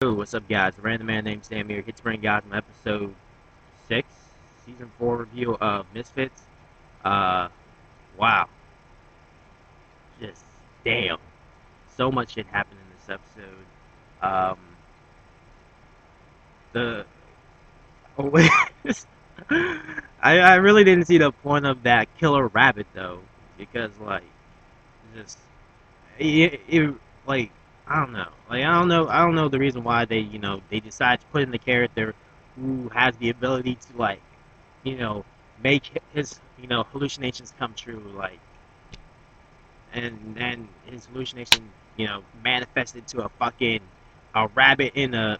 Yo, what's up, guys? A random man named Sam here. Here to bring guys an episode 6, season 4 review of Misfits. Uh, wow. Just, damn. So much shit happened in this episode. Um, the. Oh, wait. I really didn't see the point of that killer rabbit, though. Because, like, just. Like, I don't know. Like, I don't know the reason why they decide to put in the character who has the ability to, like, you know, make his, hallucinations come true, like, and then his hallucination, manifested to a rabbit in a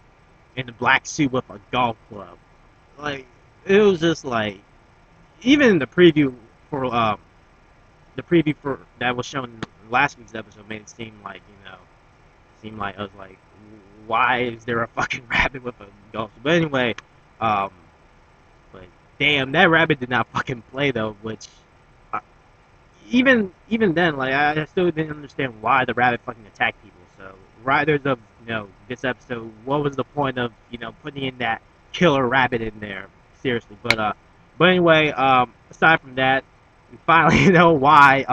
black suit with a golf club. Like, it was just like, even for the preview for that was shown in last week's episode made it seem like I was like, why is there a fucking rabbit with a golf? But anyway, um, but damn, that rabbit did not fucking play though, which uh, even then, like I still didn't understand why the rabbit fucking attacked people. So writers of this episode, what was the point of putting in that killer rabbit in there? Seriously, but anyway, aside from that, we finally know why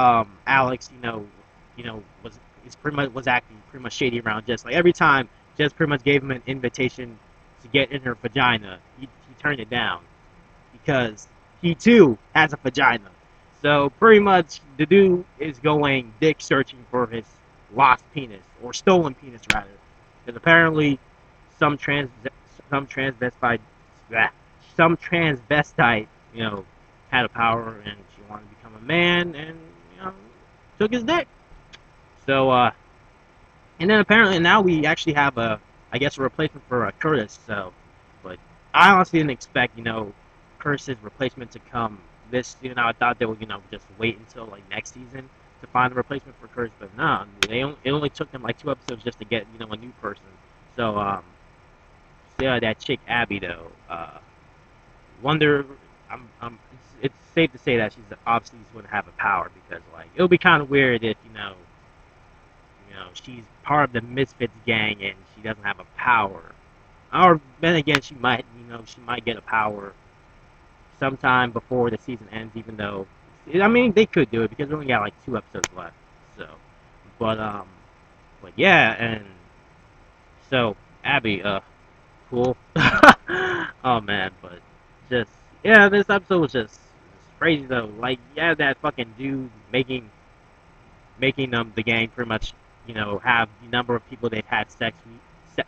Alex was acting pretty much shady around Jess. Like every time Jess pretty much gave him an invitation to get in her vagina, he turned it down because he too has a vagina. So pretty much the dude is going dick searching for his lost penis or stolen penis rather, because apparently some trans some transvestite blah, some transvestite had a power and she wanted to become a man and took his dick. So and then apparently now we actually have I guess a replacement for Curtis. So, but I honestly didn't expect Curtis's replacement to come this season. I thought they would just wait until like next season to find a replacement for Curtis, but no, it only took them like 2 episodes just to get a new person. So yeah, that chick Abby though, wonder it's safe to say that she's obviously going to have a power because like it would be kind of weird if she's part of the Misfits gang and she doesn't have a power. Or then again, she might get a power sometime before the season ends. Even though, I mean, they could do it because we only got like 2 episodes left. So, but but yeah, and so Abby, cool. Oh man, but just yeah, this episode was just crazy though. Like, yeah, that fucking dude making the gang pretty much have the number of people they've had sex with,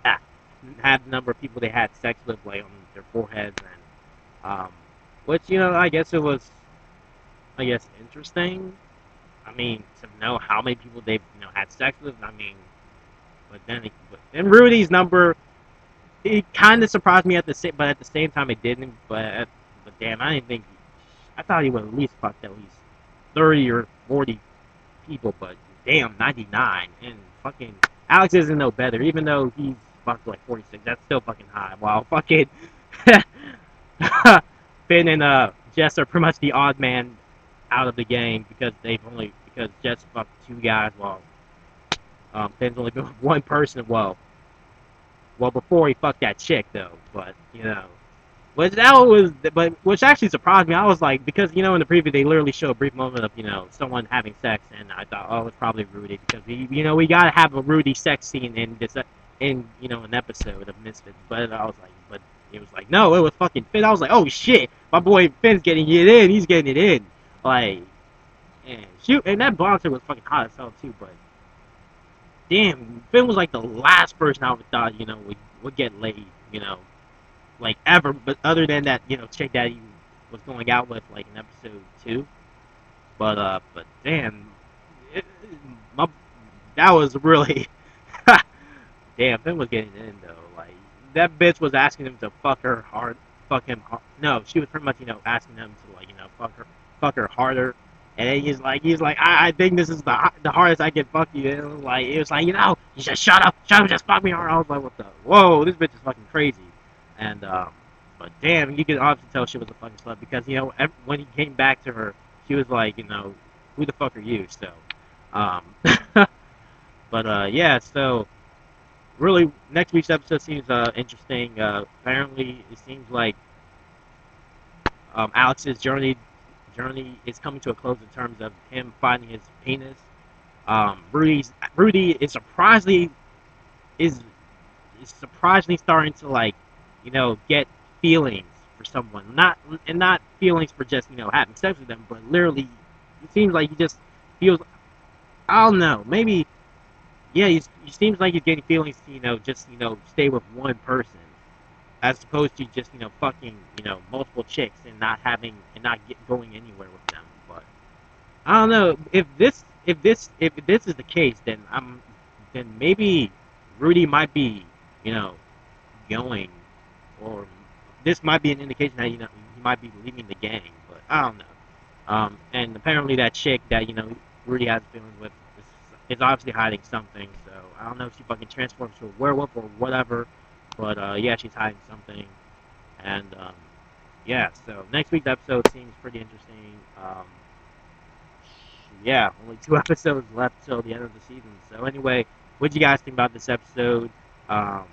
have the number of people they had sex with like on their foreheads and which I guess it was interesting. I mean, to know how many people they've had sex with. I mean, but then Rudy's number, it kind of surprised me but at the same time it didn't. But damn, I didn't think. I thought he would at least fucked at least 30 or 40 people, but damn, 99. And fucking Alex isn't no better, even though he's fucked like 46. That's still fucking high. While fucking Finn and Jess are pretty much the odd man out of the game because Jess fucked 2 guys while Finn's only been with one person. Well, before he fucked that chick though, but which actually surprised me. I was like, because in the preview they literally show a brief moment of someone having sex, and I thought, oh, it's probably Rudy because we gotta have a Rudy sex scene in this in an episode of Misfits. But I was like, but it was like, no, it was fucking Finn. I was like, oh shit, my boy Finn's getting it in. He's getting it in. Like, and shoot, and that blonde chick was fucking hot as hell too. But damn, Finn was like the last person I would thought would get laid. Like ever, but other than that, chick that he was going out with like in episode 2. But damn, it, my, that was really damn. Finn was getting in though. Like that bitch was asking him to fuck her hard, fuck him. No, she was pretty much asking him to like fuck her harder. And then he's like, I think this is the hardest I can fuck you. And it was like, you just shut up, just fuck me hard. I was like, what the, whoa, this bitch is fucking crazy. And but damn, you could obviously tell she was a fucking slut because when he came back to her, she was like, who the fuck are you? So, um, but yeah, so really, next week's episode seems interesting. Apparently, it seems like Alex's journey is coming to a close in terms of him finding his penis. Rudy is is surprisingly starting to like, get feelings for someone, not feelings for just having sex with them, but literally, it seems like he just feels. I don't know, maybe yeah, he seems like he's getting feelings to just stay with one person as opposed to just fucking multiple chicks and not going anywhere with them. But I don't know if this is the case, then maybe Rudy might be you know going, or this might be an indication that he might be leaving the gang. But I don't know. And apparently that chick that Rudy has feelings with is obviously hiding something. So I don't know if she fucking transforms to a werewolf or whatever. But yeah, she's hiding something. And yeah, so next week's episode seems pretty interesting. Yeah, only 2 episodes left till the end of the season. So anyway, what do you guys think about this episode? Um,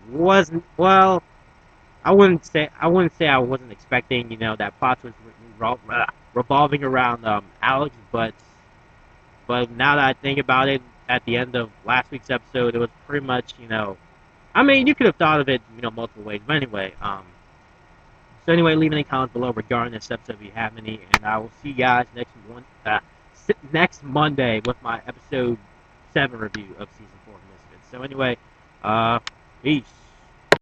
wasn't well. I wouldn't say I wasn't expecting that plot twist revolving around Alex, but now that I think about it, at the end of last week's episode, it was pretty much I mean, you could have thought of it multiple ways, but anyway, so anyway, leave any comments below regarding this episode if you have any, and I will see you guys next Monday with my episode 7 review of season 4 of Misfits. So anyway, uh, peace.